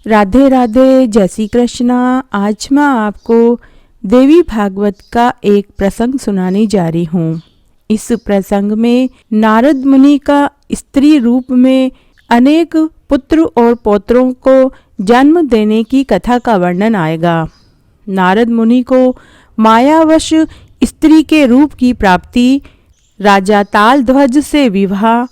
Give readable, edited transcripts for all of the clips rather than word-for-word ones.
राधे राधे, जय श्री कृष्णा। आज मैं आपको देवी भागवत का एक प्रसंग सुनाने जा रही हूँ। इस प्रसंग में नारद मुनि का स्त्री रूप में अनेक पुत्र और पौत्रों को जन्म देने की कथा का वर्णन आएगा। नारद मुनि को मायावश स्त्री के रूप की प्राप्ति, राजा तालध्वज से विवाह,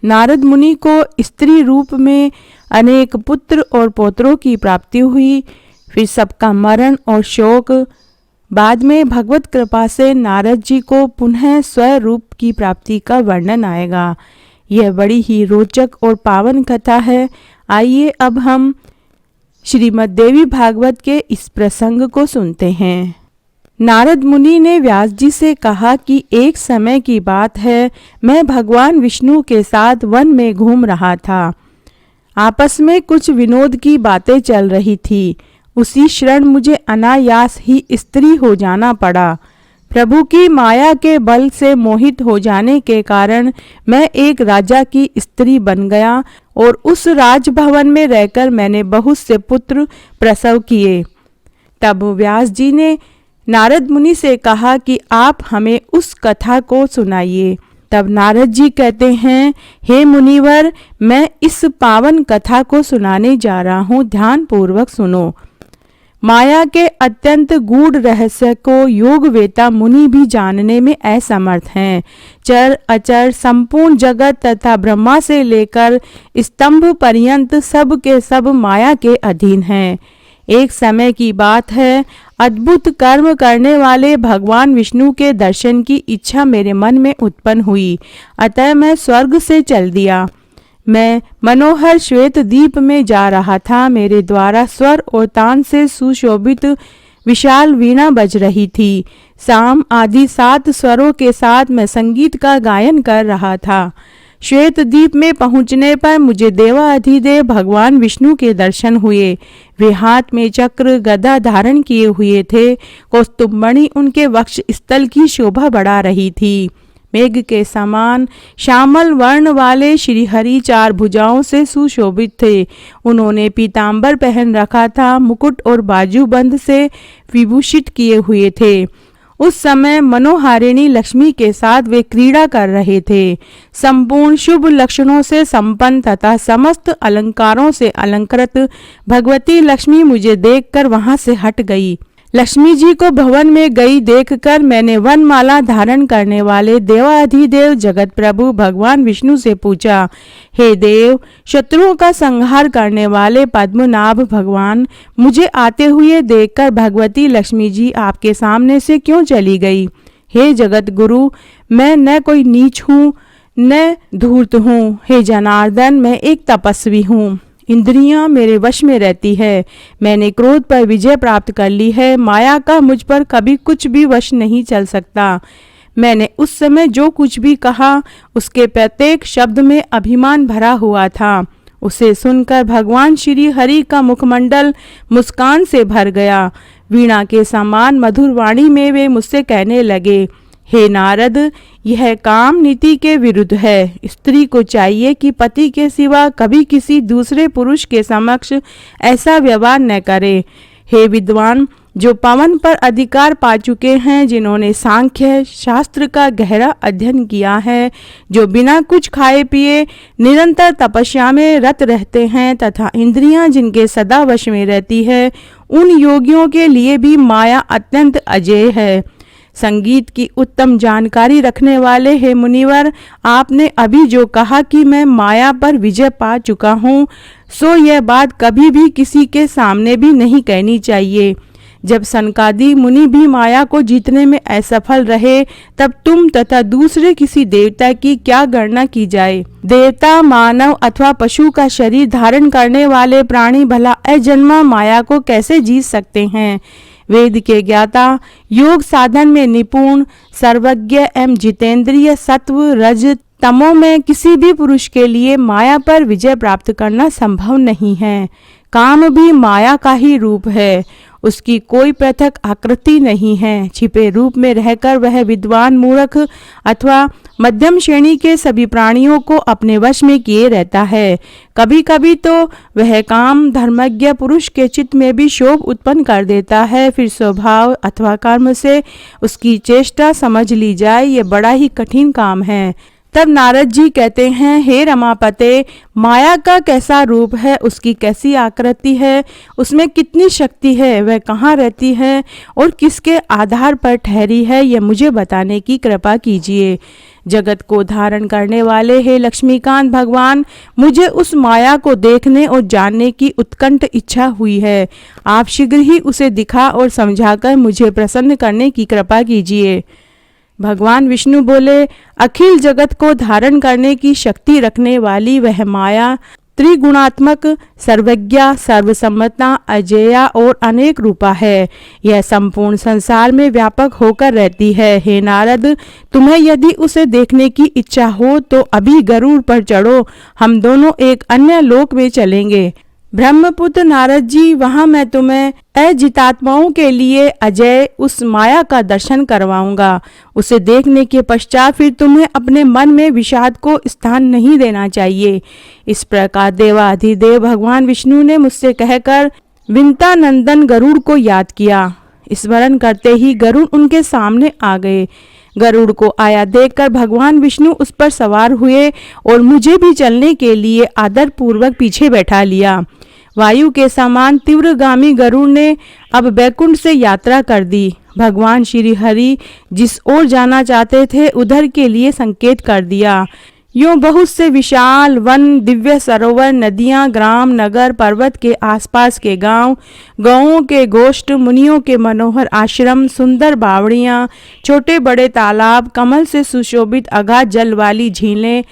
नारद मुनि को स्त्री रूप में अनेक पुत्र और पौत्रों की प्राप्ति हुई, फिर सबका मरण और शोक। बाद में भगवत कृपा से नारद जी को पुनः स्वरूप की प्राप्ति का वर्णन आएगा। यह बड़ी ही रोचक और पावन कथा है। आइए अब हम श्रीमद् देवी भागवत के इस प्रसंग को सुनते हैं। नारद मुनि ने व्यास जी से कहा कि एक समय की बात है, मैं भगवान विष्णु के साथ वन में घूम रहा था। आपस में कुछ विनोद की बातें चल रही थी। उसी क्षण मुझे अनायास ही स्त्री हो जाना पड़ा। प्रभु की माया के बल से मोहित हो जाने के कारण मैं एक राजा की स्त्री बन गया और उस राजभवन में रहकर मैंने बहुत से पुत्र प्रसव किए। तब व्यास जी ने नारद मुनि से कहा कि आप हमें उस कथा को सुनाइए। तब नारद जी कहते हैं, हे मुनिवर, मैं इस पावन कथा को सुनाने जा रहा हूँ, ध्यान पूर्वक सुनो। माया के अत्यंत गूढ़ रहस्य को योगवेता मुनि भी जानने में असमर्थ हैं। चर अचर संपूर्ण जगत तथा ब्रह्मा से लेकर स्तंभ पर्यंत सब के सब माया के अधीन हैं। एक समय की बात है, अद्भुत कर्म करने वाले भगवान विष्णु के दर्शन की इच्छा मेरे मन में उत्पन्न हुई। अतः मैं स्वर्ग से चल दिया। मैं मनोहर श्वेत दीप में जा रहा था। मेरे द्वारा स्वर और तान से सुशोभित विशाल वीणा बज रही थी। साम आदि 7 स्वरों के साथ मैं संगीत का गायन कर रहा था। श्वेत दीप में पहुंचने पर मुझे देवाधिदेव भगवान विष्णु के दर्शन हुए। वे हाथ में चक्र गदा धारण किए हुए थे। कौस्तुभमणि उनके वक्ष स्थल की शोभा बढ़ा रही थी। मेघ के समान श्यामल वर्ण वाले श्री हरि 4 भुजाओं से सुशोभित थे। उन्होंने पीतांबर पहन रखा था, मुकुट और बाजूबंद से विभूषित किए हुए थे। उस समय मनोहारिणी लक्ष्मी के साथ वे क्रीड़ा कर रहे थे। संपूर्ण शुभ लक्षणों से संपन्न तथा समस्त अलंकारों से अलंकृत भगवती लक्ष्मी मुझे देखकर वहां से हट गई। लक्ष्मी जी को भवन में गई देखकर मैंने वनमाला धारण करने वाले देवाधिदेव जगत प्रभु भगवान विष्णु से पूछा, हे देव, शत्रुओं का संहार करने वाले पद्मनाभ भगवान, मुझे आते हुए देखकर भगवती लक्ष्मी जी आपके सामने से क्यों चली गई? हे जगत गुरु, मैं न कोई नीच हूँ न धूर्त हूँ। हे जनार्दन, मैं एक तपस्वी हूँ। इंद्रियां मेरे वश में रहती है। मैंने क्रोध पर विजय प्राप्त कर ली है। माया का मुझ पर कभी कुछ भी वश नहीं चल सकता। मैंने उस समय जो कुछ भी कहा उसके प्रत्येक शब्द में अभिमान भरा हुआ था। उसे सुनकर भगवान श्री हरि का मुखमंडल मुस्कान से भर गया। वीणा के समान मधुर वाणी में वे मुझसे कहने लगे, हे नारद, यह काम नीति के विरुद्ध है। स्त्री को चाहिए कि पति के सिवा कभी किसी दूसरे पुरुष के समक्ष ऐसा व्यवहार न करे। हे विद्वान, जो पवन पर अधिकार पा चुके हैं, जिन्होंने सांख्य शास्त्र का गहरा अध्ययन किया है, जो बिना कुछ खाए पिए निरंतर तपस्या में रत रहते हैं तथा इंद्रियां जिनके सदा वश में रहती है, उन योगियों के लिए भी माया अत्यंत अजेय है। संगीत की उत्तम जानकारी रखने वाले हे मुनिवर, आपने अभी जो कहा कि मैं माया पर विजय पा चुका हूँ, सो यह बात कभी भी किसी के सामने भी नहीं कहनी चाहिए। जब सनकादि मुनि भी माया को जीतने में असफल रहे, तब तुम तथा दूसरे किसी देवता की क्या गणना की जाए? देवता, मानव अथवा पशु का शरीर धारण करने वाले प्राणी भला अजन्मा माया को कैसे जीत सकते हैं? वेद के ज्ञाता, योग साधन में निपुण, सर्वज्ञ एवं जितेंद्रिय, सत्व रज तमो में किसी भी पुरुष के लिए माया पर विजय प्राप्त करना संभव नहीं है। काम भी माया का ही रूप है, उसकी कोई पृथक आकृति नहीं है। छिपे रूप में रहकर वह विद्वान मूर्ख अथवा मध्यम श्रेणी के सभी प्राणियों को अपने वश में किए रहता है। कभी कभी तो वह काम धर्मज्ञ पुरुष के चित्त में भी क्षोभ उत्पन्न कर देता है। फिर स्वभाव अथवा कर्म से उसकी चेष्टा समझ ली जाए, ये बड़ा ही कठिन काम है। तब नारद जी कहते हैं, हे रमापते, माया का कैसा रूप है, उसकी कैसी आकृति है, उसमें कितनी शक्ति है, वह कहाँ रहती है और किसके आधार पर ठहरी है, यह मुझे बताने की कृपा कीजिए। जगत को धारण करने वाले हे लक्ष्मीकांत भगवान, मुझे उस माया को देखने और जानने की उत्कंठ इच्छा हुई है। आप शीघ्र ही उसे दिखा और समझाकर मुझे प्रसन्न करने की कृपा कीजिए। भगवान विष्णु बोले, अखिल जगत को धारण करने की शक्ति रखने वाली वह माया त्रिगुणात्मक, सर्वज्ञा, सर्वसम्मता, अजेया और अनेक रूपा है। यह संपूर्ण संसार में व्यापक होकर रहती है। हे नारद, तुम्हें यदि उसे देखने की इच्छा हो तो अभी गरुड़ पर चढ़ो, हम दोनों एक अन्य लोक में चलेंगे। ब्रह्मपुत्र नारद जी, वहां मैं तुम्हें अजितात्माओं के लिए अजय उस माया का दर्शन करवाऊंगा। उसे देखने के पश्चात फिर तुम्हें अपने मन में विषाद को स्थान नहीं देना चाहिए। इस प्रकार देवाधिदेव भगवान विष्णु ने मुझसे कहकर विंता नंदन गरुड़ को याद किया। स्मरण करते ही गरुड़ उनके सामने आ गए। गरुड़ को आया देखकर भगवान विष्णु उस पर सवार हुए और मुझे भी चलने के लिए आदर पूर्वक पीछे बैठा लिया। वायु के समान तीव्रगामी गरुड़ ने अब बैकुंठ से यात्रा कर दी। भगवान श्री हरि जिस ओर जाना चाहते थे उधर के लिए संकेत कर दिया। यूं बहुत से विशाल वन, दिव्य सरोवर, नदियां, ग्राम, नगर, पर्वत के आसपास के गांव, गौओं के गोष्ठ, मुनियों के मनोहर आश्रम, सुंदर बावड़ियां, छोटे बड़े तालाब, कमल से सुशोभित अगाध जल वाली झीलें,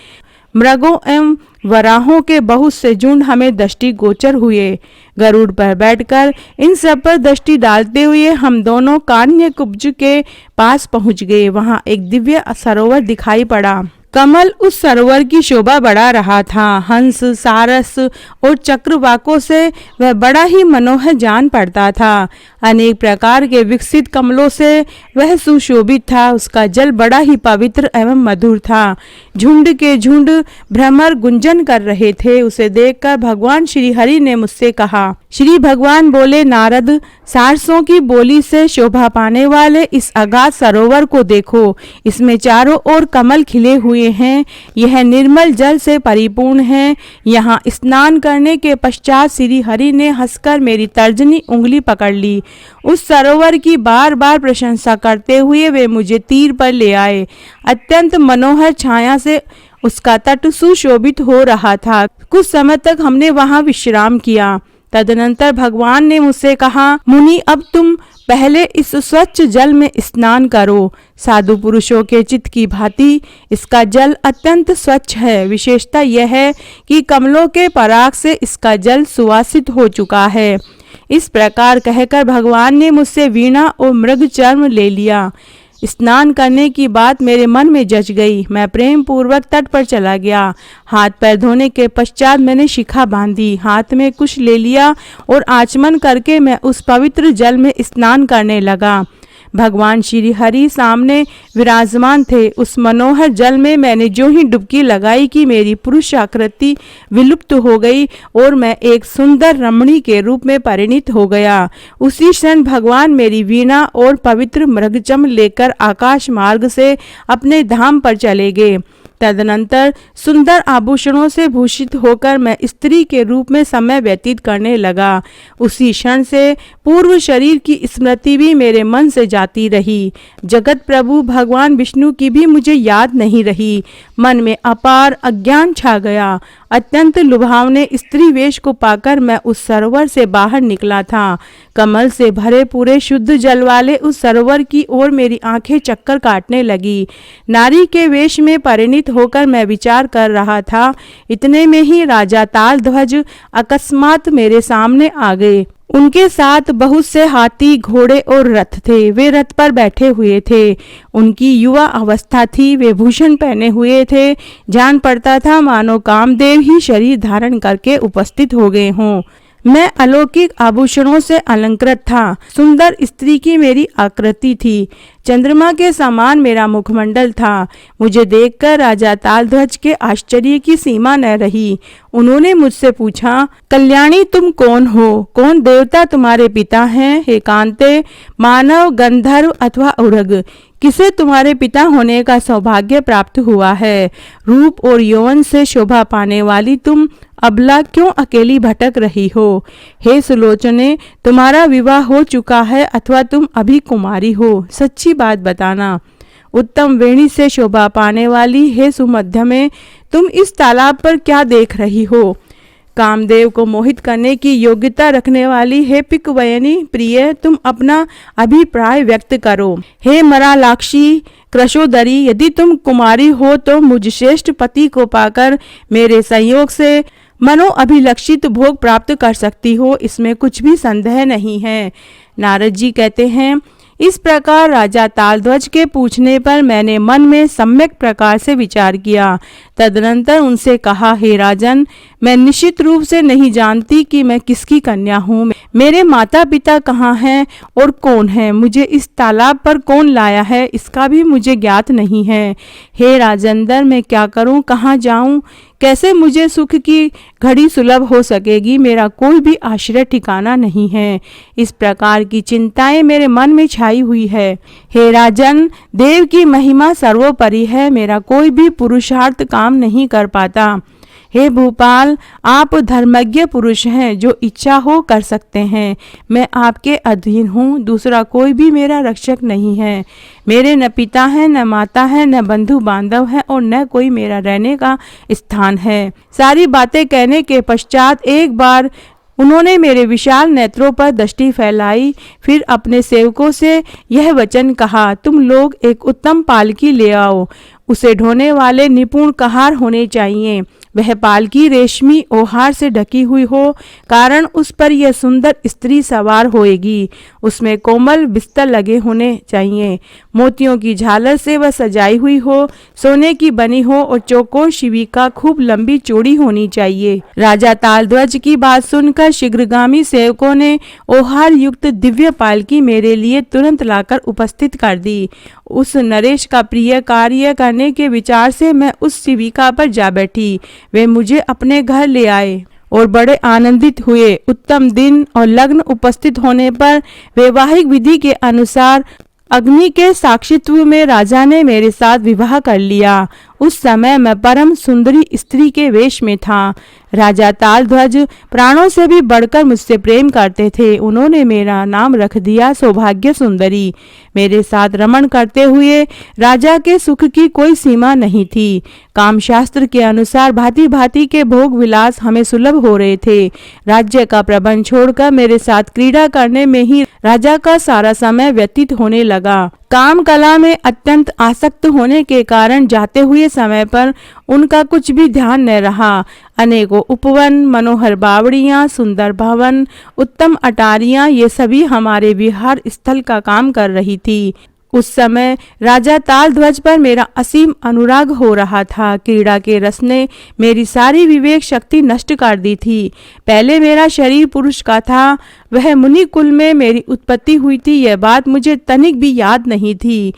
मृगों एवं वराहों के बहुत से झुंड हमें दृष्टि गोचर हुए। गरुड़ पर बैठकर इन सब पर दृष्टि डालते हुए हम दोनों कान्य कुब्ज के पास पहुंच गए। वहां एक दिव्य सरोवर दिखाई पड़ा। कमल उस सरोवर की शोभा बढ़ा रहा था। हंस, सारस और चक्रवाकों से वह बड़ा ही मनोहर जान पड़ता था। अनेक प्रकार के विकसित कमलों से वह सुशोभित था। उसका जल बड़ा ही पवित्र एवं मधुर था। झुंड के झुंड भ्रमर गुंजन कर रहे थे। उसे देखकर भगवान श्री हरि ने मुझसे कहा। श्री भगवान बोले, नारद, सारसों की बोली से शोभा पाने वाले इस अगाध सरोवर को देखो। इसमें चारों ओर कमल खिले हुए हैं। यह निर्मल जल से परिपूर्ण है। यहाँ स्नान करने के पश्चात श्री हरि ने हंसकर मेरी तर्जनी उंगली पकड़ ली। उस सरोवर की बार बार प्रशंसा करते हुए वे मुझे तीर पर ले आए। अत्यंत मनोहर छाया से उसका तट सुशोभित हो रहा था। कुछ समय तक हमने वहां विश्राम किया। तदनंतर भगवान ने मुझसे कहा, मुनि, अब तुम पहले इस स्वच्छ जल में स्नान करो। साधु पुरुषों के चित्त की भांति इसका जल अत्यंत स्वच्छ है। विशेषता यह है कि कमलों के पराग से इसका जल सुवासित हो चुका है। इस प्रकार कहकर भगवान ने मुझसे वीणा और मृग चर्म ले लिया। स्नान करने की बात मेरे मन में जच गई। मैं प्रेम पूर्वक तट पर चला गया। हाथ पैर धोने के पश्चात मैंने शिखा बांधी, हाथ में कुश ले लिया और आचमन करके मैं उस पवित्र जल में स्नान करने लगा। भगवान श्री हरि सामने विराजमान थे। उस मनोहर जल में मैंने जो ही डुबकी लगाई कि मेरी पुरुष आकृति विलुप्त हो गई और मैं एक सुंदर रमणी के रूप में परिणित हो गया। उसी क्षण भगवान मेरी वीणा और पवित्र मृगचम लेकर आकाश मार्ग से अपने धाम पर चले गए। तदनंतर सुंदर आभूषणों से भूषित होकर मैं स्त्री के रूप में समय व्यतीत करने लगा। उसी क्षण से पूर्व शरीर की स्मृति भी मेरे मन से जाती रही। जगत प्रभु भगवान विष्णु की भी मुझे याद नहीं रही। मन में अपार अज्ञान छा गया। अत्यंत लुभावने स्त्री वेश को पाकर मैं उस सरोवर से बाहर निकला था। कमल से भरे पूरे शुद्ध जल वाले उस सरोवर की ओर मेरी आंखें चक्कर काटने लगी। नारी के वेश में परिणित होकर मैं विचार कर रहा था। इतने में ही राजा तालध्वज अकस्मात मेरे सामने आ गए। उनके साथ बहुत से हाथी, घोड़े और रथ थे। वे रथ पर बैठे हुए थे। उनकी युवा अवस्था थी। वे भूषण पहने हुए थे। जान पड़ता था मानो कामदेव ही शरीर धारण करके उपस्थित हो गए हों। मैं अलौकिक आभूषणों से अलंकृत था। सुंदर स्त्री की मेरी आकृति थी। चंद्रमा के समान मेरा मुखमंडल था। मुझे देखकर राजा तालध्वज के आश्चर्य की सीमा न रही। उन्होंने मुझसे पूछा, कल्याणी तुम कौन हो? कौन देवता तुम्हारे पिता हैं? हे कांते, मानव, गंधर्व अथवा उर्ग, किसे तुम्हारे पिता होने का सौभाग्य प्राप्त हुआ है? रूप और यौवन से शोभा पाने वाली तुम अबला क्यों अकेली भटक रही हो? हे सुलोचने, तुम्हारा विवाह हो चुका है अथवा तुम अभी कुमारी हो? सच्ची बात बताना। उत्तम वेणी से शोभा पाने वाली हे सुमध्यमे, तुम इस तालाब पर क्या देख रही हो? कामदेव को मोहित करने की योग्यता रखने वाली हे पिकवयनी प्रिय, तुम अपना अभिप्राय व्यक्त करो। हे मरालाक्षी कृशोदरी, यदि तुम कुमारी हो तो मुझ श्रेष्ठ पति को पाकर मेरे संयोग से मनो अभिलक्षित भोग प्राप्त कर सकती हो, इसमें कुछ भी संदेह नहीं है। नारद जी कहते हैं, इस प्रकार राजा तालध्वज के पूछने पर मैंने मन में सम्यक प्रकार से विचार किया। तदनंतर उनसे कहा, हे राजन, मैं निश्चित रूप से नहीं जानती कि मैं किसकी कन्या हूँ। मेरे माता पिता कहाँ हैं और कौन है? मुझे इस तालाब पर कौन लाया है, इसका भी मुझे ज्ञात नहीं है। हे राजेंद्र, मैं क्या करूँ, कहाँ जाऊँ? कैसे मुझे सुख की घड़ी सुलभ हो सकेगी? मेरा कोई भी आश्रय ठिकाना नहीं है। इस प्रकार की चिंताएं मेरे मन में छाई हुई है। हे राजन, देव की महिमा सर्वोपरि है। मेरा कोई भी पुरुषार्थ काम नहीं कर पाता। हे भूपाल, आप धर्मज्ञ पुरुष हैं, जो इच्छा हो कर सकते हैं। मैं आपके अधीन हूँ, दूसरा कोई भी मेरा रक्षक नहीं है। मेरे न पिता है, न माता है, न बंधु बांधव है और न कोई मेरा रहने का स्थान है। सारी बातें कहने के पश्चात एक बार उन्होंने मेरे विशाल नेत्रों पर दृष्टि फैलाई। फिर अपने सेवकों से यह वचन कहा, तुम लोग एक उत्तम पालकी ले आओ। उसे ढोने वाले निपुण कहार होने चाहिए। वह पालकी रेशमी ओहार से ढकी हुई हो, कारण उस पर यह सुंदर स्त्री सवार होएगी। उसमें कोमल बिस्तर लगे होने चाहिए। मोतियों की झालर से वह सजाई हुई हो, सोने की बनी हो और चौकोर शिविका खूब लंबी चौड़ी होनी चाहिए। राजा तालध्वज की बात सुनकर शीघ्रगामी सेवकों ने ओहार युक्त दिव्य पालकी मेरे लिए तुरंत लाकर उपस्थित कर दी। उस नरेश का प्रिय कार्य करने के विचार से मैं उस शिविका पर जा बैठी। वे मुझे अपने घर ले आए और बड़े आनंदित हुए। उत्तम दिन और लग्न उपस्थित होने पर वैवाहिक विधि के अनुसार अग्नि के साक्षित्व में राजा ने मेरे साथ विवाह कर लिया। उस समय मैं परम सुंदरी स्त्री के वेश में था। राजा तालध्वज प्राणों से भी बढ़कर मुझसे प्रेम करते थे। उन्होंने मेरा नाम रख दिया सौभाग्य सुंदरी। मेरे साथ रमण करते हुए राजा के सुख की कोई सीमा नहीं थी। कामशास्त्र के अनुसार भांति भांति के भोग विलास हमें सुलभ हो रहे थे। राज्य का प्रबंध छोड़कर मेरे साथ क्रीड़ा करने में ही राजा का सारा समय व्यतीत होने लगा। काम कला में अत्यंत आसक्त होने के कारण जाते हुए समय पर उनका कुछ भी ध्यान न रहा। अनेकों उपवन, मनोहर बावड़ियां, सुंदर भवन, उत्तम अटारियां, ये सभी हमारे विहार स्थल का काम कर रही थी। उस समय राजा तालध्वज पर मेरा असीम अनुराग हो रहा था। क्रीड़ा के रस ने मेरी सारी विवेक शक्ति नष्ट कर दी थी। पहले मेरा शरीर पुरुष का था, वह मुनि कुल में मेरी उत्पत्ति हुई थी, यह बात मुझे तनिक भी याद नहीं थी।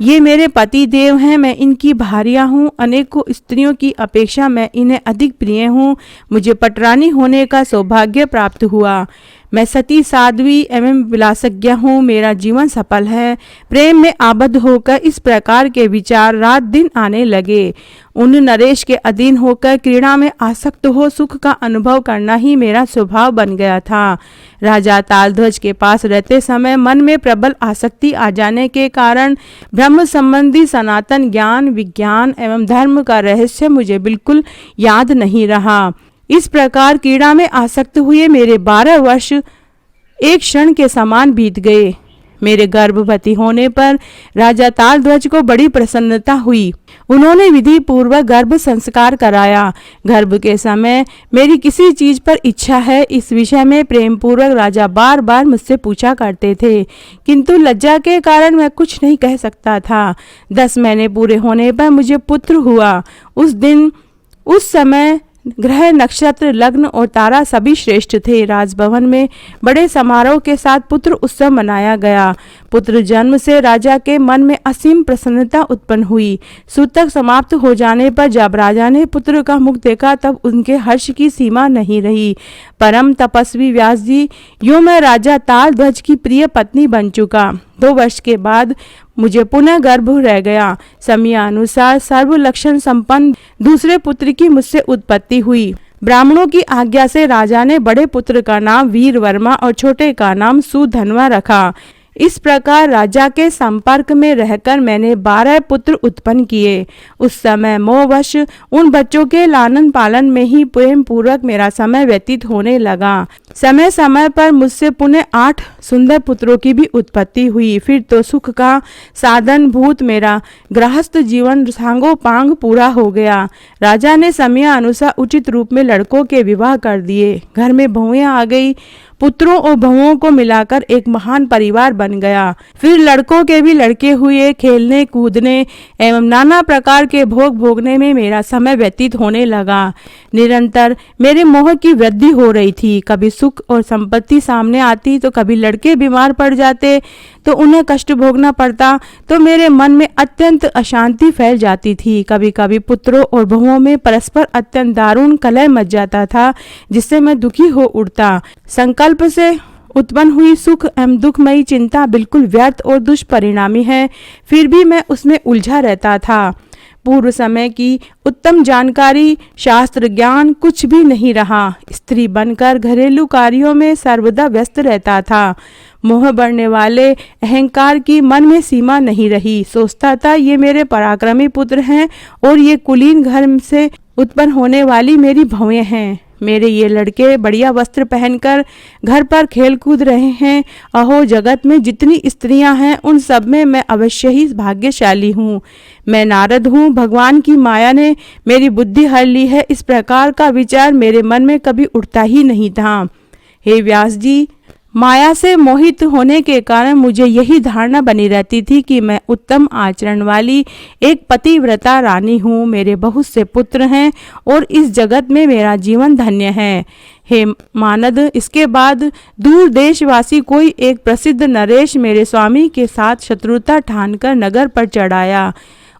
ये मेरे पति देव हैं, मैं इनकी भार्या हूँ। अनेकों स्त्रियों की अपेक्षा मैं इन्हें अधिक प्रिय हूँ। मुझे पटरानी होने का सौभाग्य प्राप्त हुआ। मैं सती साध्वी एवं विलासज्ञ हूँ। मेरा जीवन सफल है। प्रेम में आबद्ध होकर इस प्रकार के विचार रात दिन आने लगे। उन नरेश के अधीन होकर क्रीड़ा में आसक्त हो सुख का अनुभव करना ही मेरा स्वभाव बन गया था। राजा तालध्वज के पास रहते समय मन में प्रबल आसक्ति आ जाने के कारण ब्रह्म संबंधी सनातन ज्ञान, विज्ञान एवं धर्म का रहस्य मुझे बिल्कुल याद नहीं रहा। इस प्रकार क्रीड़ा में आसक्त हुए मेरे 12 वर्ष एक क्षण के समान बीत गए। मेरे गर्भवती होने पर राजा तालध्वज को बड़ी प्रसन्नता हुई। उन्होंने विधि पूर्वक गर्भ संस्कार कराया। गर्भ के समय मेरी किसी चीज पर इच्छा है, इस विषय में प्रेम पूर्वक राजा बार बार मुझसे पूछा करते थे, किंतु लज्जा के कारण मैं कुछ नहीं कह सकता था। 10 महीने पूरे होने पर मुझे पुत्र हुआ। उस समय ग्रह, नक्षत्र, लग्न और तारा सभी श्रेष्ठ थे। राजभवन में बड़े समारोह के साथ पुत्र उत्सव मनाया गया। पुत्र जन्म से राजा के मन में असीम प्रसन्नता उत्पन्न हुई। सूतक समाप्त हो जाने पर जब राजा ने पुत्र का मुख देखा तब उनके हर्ष की सीमा नहीं रही। परम तपस्वी व्यास जी, यूं मैं राजा तालध्वज की प्रिय पत्नी बन चुका। 2 वर्ष के बाद मुझे पुनः गर्भ रह गया। समयानुसार सर्व लक्षण संपन्न दूसरे पुत्र की मुझसे उत्पत्ति हुई। ब्राह्मणों की आज्ञा से राजा ने बड़े पुत्र का नाम वीर वर्मा और छोटे का नाम सुधनवा रखा। इस प्रकार राजा के संपर्क में रहकर मैंने 12 पुत्र उत्पन्न किए। उस समय मोहवश उन बच्चों के लालन पालन में ही प्रेम पूर्वक मेरा समय व्यतीत होने लगा। समय समय पर मुझसे पुनः 8 सुंदर पुत्रों की भी उत्पत्ति हुई। फिर तो सुख का साधन भूत मेरा गृहस्थ जीवन सांगोपांग पूरा हो गया। राजा ने समय अनुसार उचित रूप में लड़कों के विवाह कर दिए। घर में बहुएं आ गई। पुत्रों और बहुओं को मिलाकर एक महान परिवार बन गया। फिर लड़कों के भी लड़के हुए। खेलने कूदने एवं नाना प्रकार के भोग भोगने में मेरा समय व्यतीत होने लगा। निरंतर मेरे मोह की वृद्धि हो रही थी। कभी सुख और संपत्ति सामने आती तो कभी लड़के बीमार पड़ जाते तो उन्हें कष्ट भोगना पड़ता, तो मेरे मन में अत्यंत अशांति फैल जाती थी। कभी कभी पुत्रों और बहुओं में परस्पर अत्यंत दारुण कलह मच जाता था, जिससे मैं दुखी हो उठता। संकल्प से उत्पन्न हुई सुख एवं दुखमयी चिंता बिल्कुल व्यर्थ और दुष्परिणामी है, फिर भी मैं उसमें उलझा रहता था। पूर्व समय की उत्तम जानकारी, शास्त्र ज्ञान कुछ भी नहीं रहा। स्त्री बनकर घरेलू कार्यों में सर्वदा व्यस्त रहता था। मोह बढ़ने वाले अहंकार की मन में सीमा नहीं रही। सोचता था ये मेरे पराक्रमी पुत्र हैं और ये कुलीन घर से उत्पन्न होने वाली मेरी बहुएं हैं। मेरे ये लड़के बढ़िया वस्त्र पहनकर घर पर खेल कूद रहे हैं। अहो, जगत में जितनी स्त्रियां हैं उन सब में मैं अवश्य ही भाग्यशाली हूँ। मैं नारद हूँ। भगवान की माया ने मेरी बुद्धि हर ली है। इस प्रकार का विचार मेरे मन में कभी उठता ही नहीं था। हे व्यास जी, माया से मोहित होने के कारण मुझे यही धारणा बनी रहती थी कि मैं उत्तम आचरण वाली एक पतिव्रता रानी हूँ। मेरे बहुत से पुत्र हैं और इस जगत में मेरा जीवन धन्य है। हे मानद, इसके बाद दूर देशवासी कोई एक प्रसिद्ध नरेश मेरे स्वामी के साथ शत्रुता ठानकर नगर पर चढ़ाया।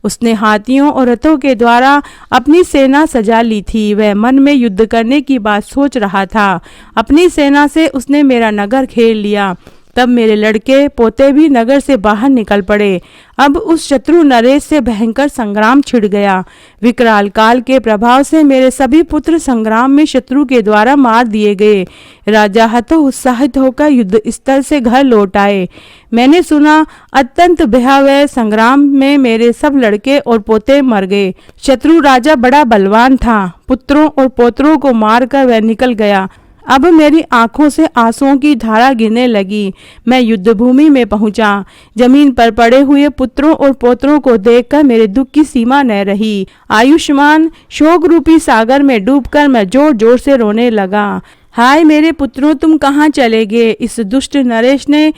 उसने हाथियों और रथों के द्वारा अपनी सेना सजा ली थी। वह मन में युद्ध करने की बात सोच रहा था। अपनी सेना से उसने मेरा नगर घेर लिया। तब मेरे लड़के पोते भी नगर से बाहर निकल पड़े। अब उस शत्रु नरेश से भयंकर संग्राम छिड़ गया। विकराल काल के प्रभाव से मेरे सभी पुत्र संग्राम में शत्रु के द्वारा मार दिए गए। राजा हतोत्साहित होकर युद्ध स्थल से घर लौट आए। मैंने सुना अत्यंत भयावह संग्राम में मेरे सब लड़के और पोते मर गए। शत्रु राजा बड़ा बलवान था। पुत्रों और पोतरों को मारकर वह निकल गया। अब मेरी आंखों से आंसुओं की धारा गिरने लगी। मैं युद्ध भूमि में पहुंचा। जमीन पर पड़े हुए पुत्रों और पोतरों को देखकर मेरे दुख की सीमा न रही। आयुष्मान शोक रूपी सागर में डूबकर मैं जोर जोर से रोने लगा। हाय मेरे पुत्रों, तुम कहाँ चले गए? इस दुष्ट नरेश ने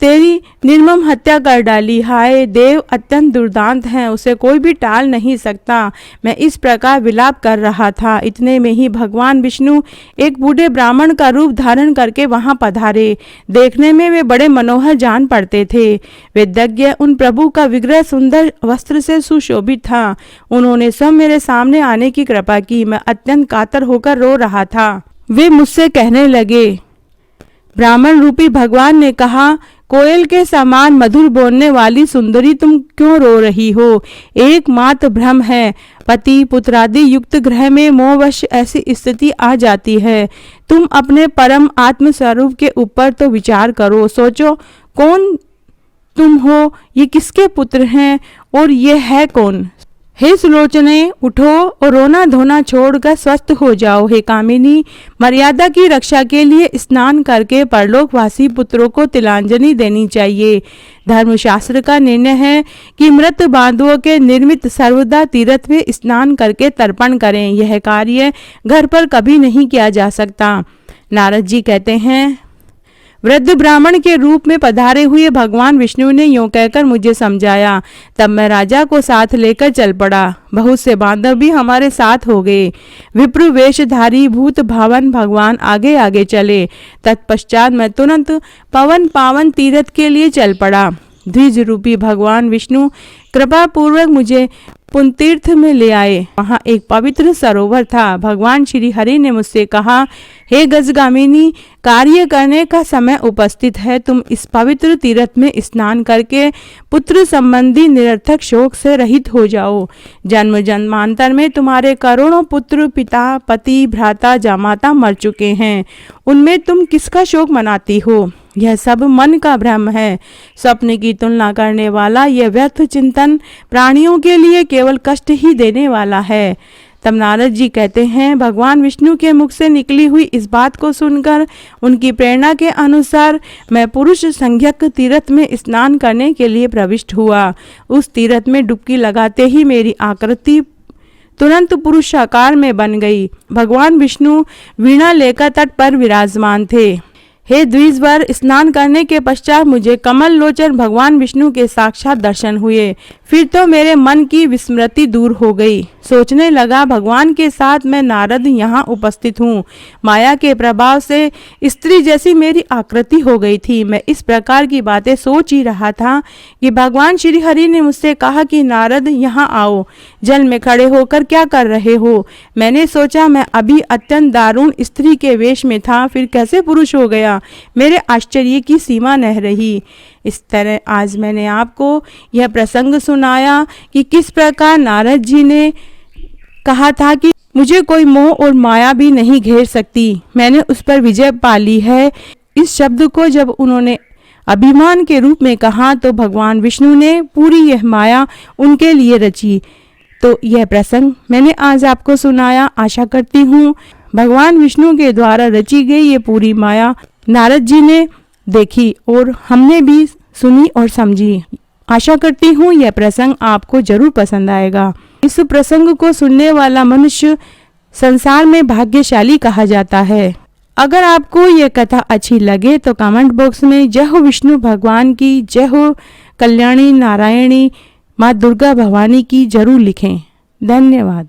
तेरी निर्मम हत्या कर डाली। हाय देव अत्यंत दुर्दांत हैं, उसे कोई भी टाल नहीं सकता। मैं इस प्रकार विलाप कर रहा था। इतने में ही भगवान विष्णु एक बूढ़े ब्राह्मण का रूप धारण करके वहां पधारे। देखने में वे बड़े मनोहर जान पड़ते थे। वेदज्ञ उन प्रभु का विग्रह सुंदर वस्त्र से सुशोभित था। उन्होंने सब मेरे सामने आने की कृपा की। मैं अत्यंत कातर होकर रो रहा था। वे मुझसे कहने लगे, ब्राह्मण रूपी भगवान ने कहा, कोयल के समान मधुर बोलने वाली सुंदरी, तुम क्यों रो रही हो? एकमात्र भ्रम है। पति पुत्रादि युक्त ग्रह में मोहवश ऐसी स्थिति आ जाती है। तुम अपने परम आत्म स्वरूप के ऊपर तो विचार करो। सोचो, कौन तुम हो? ये किसके पुत्र हैं और ये है कौन? हे सुलोचने, उठो और रोना धोना छोड़कर स्वस्थ हो जाओ। हे कामिनी, मर्यादा की रक्षा के लिए स्नान करके परलोकवासी पुत्रों को तिलांजलि देनी चाहिए। धर्मशास्त्र का निर्णय है कि मृत बांधुओं के निर्मित सर्वदा तीर्थ में स्नान करके तर्पण करें। यह कार्य घर पर कभी नहीं किया जा सकता। नारद जी कहते हैं, वृद्ध ब्राह्मण के रूप में पधारे हुए भगवान विष्णु ने यूं कहकर मुझे समझाया। तब मैं राजा को साथ लेकर चल पड़ा। बहुत से बांधव भी हमारे साथ हो गए। विप्र वेशधारी भूत भावन भगवान आगे आगे चले। तत्पश्चात मैं तुरंत पवन पावन तीर्थ के लिए चल पड़ा। द्विज रूपी भगवान विष्णु कृपा पूर्वक मुझे पुण्यतीर्थ में ले आए। वहां एक पवित्र सरोवर था। भगवान श्री हरि ने मुझसे कहा, हे गजगामिनी, कार्य करने का समय उपस्थित है। तुम इस पवित्र तीर्थ में स्नान करके पुत्र संबंधी निरर्थक शोक से रहित हो जाओ। जन्म जन्मांतर में तुम्हारे करोड़ों पुत्र, पिता, पति, भ्राता, जामाता मर चुके हैं। उनमें तुम किसका शोक मनाती हो? यह सब मन का भ्रम है। स्वप्न की तुलना करने वाला यह व्यर्थ चिंतन प्राणियों के लिए केवल कष्ट ही देने वाला है। तब नारद जी कहते हैं, भगवान विष्णु के मुख से निकली हुई इस बात को सुनकर उनकी प्रेरणा के अनुसार मैं पुरुष संज्ञक तीर्थ में स्नान करने के लिए प्रविष्ट हुआ। उस तीर्थ में डुबकी लगाते ही मेरी आकृति तुरंत पुरुष आकार में बन गई। भगवान विष्णु वीणा लेकर तट पर विराजमान थे। हे द्विजवर, स्नान करने के पश्चात मुझे कमल लोचन भगवान विष्णु के साक्षात दर्शन हुए। फिर तो मेरे मन की विस्मृति दूर हो गई। सोचने लगा, भगवान के साथ मैं नारद यहाँ उपस्थित हूँ। माया के प्रभाव से स्त्री जैसी मेरी आकृति हो गई थी। मैं इस प्रकार की बातें सोच ही रहा था कि भगवान श्री हरि ने मुझसे कहा कि नारद यहाँ आओ। जल में खड़े होकर क्या कर रहे हो? मैंने सोचा, मैं अभी अत्यंत दारुण स्त्री के वेश में था, फिर कैसे पुरुष हो गया? मेरे आश्चर्य की सीमा न रही। इस तरह आज मैंने आपको यह प्रसंग सुनाया कि किस प्रकार नारद जी ने कहा था कि मुझे कोई मोह और माया भी नहीं घेर सकती, मैंने उस पर विजय पा ली है। इस शब्द को जब उन्होंने अभिमान के रूप में कहा तो भगवान विष्णु ने पूरी यह माया उनके लिए रची। तो यह प्रसंग मैंने आज आपको सुनाया। आशा करती हूँ भगवान विष्णु के द्वारा रची गई ये पूरी माया नारद जी ने देखी और हमने भी सुनी और समझी। आशा करती हूँ यह प्रसंग आपको जरूर पसंद आएगा। इस प्रसंग को सुनने वाला मनुष्य संसार में भाग्यशाली कहा जाता है। अगर आपको यह कथा अच्छी लगे तो कमेंट बॉक्स में जय हो विष्णु भगवान की, जय हो कल्याणी नारायणी माँ दुर्गा भवानी की जरूर लिखें। धन्यवाद।